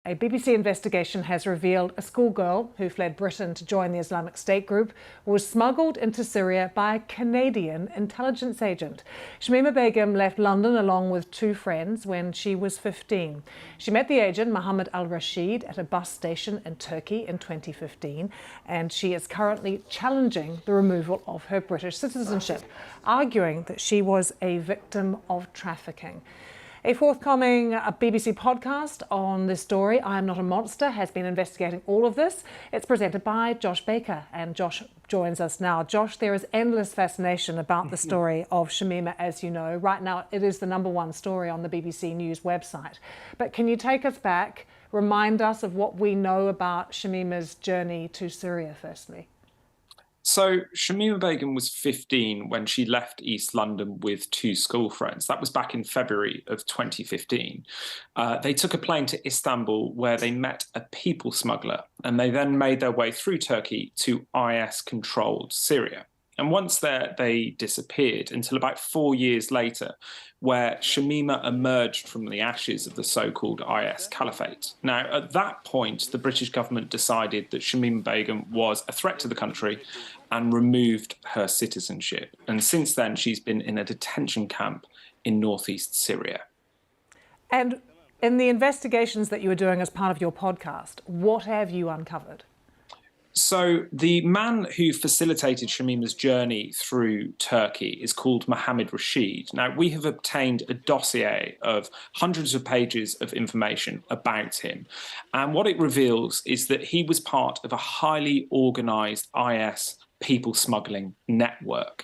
A BBC investigation has revealed a schoolgirl who fled Britain to join the Islamic State group was smuggled into Syria by a Canadian intelligence agent. Shamima Begum left London along with two friends when she was 15. She met the agent, Mohammed al-Rashid, at a bus station in Turkey in 2015, and she is currently challenging the removal of her British citizenship, arguing that she was a victim of trafficking. A forthcoming BBC podcast on this story, I Am Not a Monster, has been investigating all of this. It's presented by Josh Baker, and Josh joins us now. Josh, there is endless fascination about the story of Shamima, as you know. Right now, it is the #1 story on the BBC News website. But can you take us back, remind us of what we know about Shamima's journey to Syria, firstly? So Shamima Begum was 15 when she left East London with two school friends. That was back in February of 2015. They took a plane to Istanbul where they met a people smuggler, and they then made their way through Turkey to IS-controlled Syria. And once there, they disappeared until about 4 years later, where Shamima emerged from the ashes of the so-called IS caliphate. Now, at that point, the British government decided that Shamima Begum was a threat to the country and removed her citizenship. And since then, she's been in a detention camp in northeast Syria. And in the investigations that you were doing as part of your podcast, what have you uncovered? So the man who facilitated Shamima's journey through Turkey is called Mohammed Rashid. Now, we have obtained a dossier of hundreds of pages of information about him. And what it reveals is that he was part of a highly organised IS people smuggling network.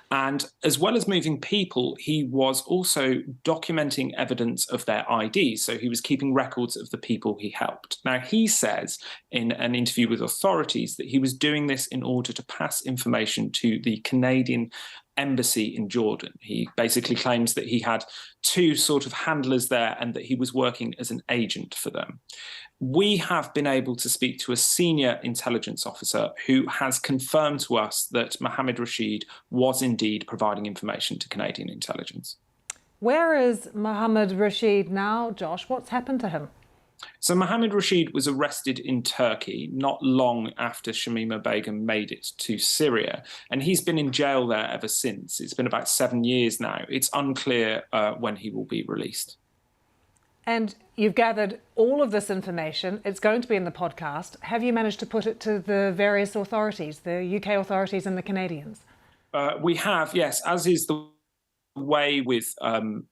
And as well as moving people, he was also documenting evidence of their ID. So he was keeping records of the people he helped. Now, he says in an interview with authorities that he was doing this in order to pass information to the Canadian embassy in Jordan. He basically claims that he had two sort of handlers there and that he was working as an agent for them. We have been able to speak to a senior intelligence officer who has confirmed to us that Mohammed Rashid was indeed providing information to Canadian intelligence. Where is Mohammed Rashid now, Josh? What's happened to him? So Mohammed Rashid was arrested in Turkey not long after Shamima Begum made it to Syria, and he's been in jail there ever since. It's been about 7 years now. It's unclear when he will be released. And you've gathered all of this information. It's going to be in the podcast. Have you managed to put it to the various authorities, the UK authorities and the Canadians? We have, yes, as is the way with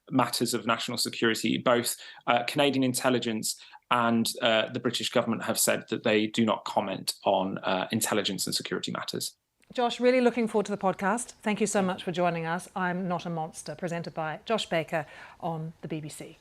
matters of national security. Both Canadian intelligence and the British government have said that they do not comment on intelligence and security matters. Josh, really looking forward to the podcast. Thank you so much for joining us. I'm Not a Monster, presented by Josh Baker on the BBC.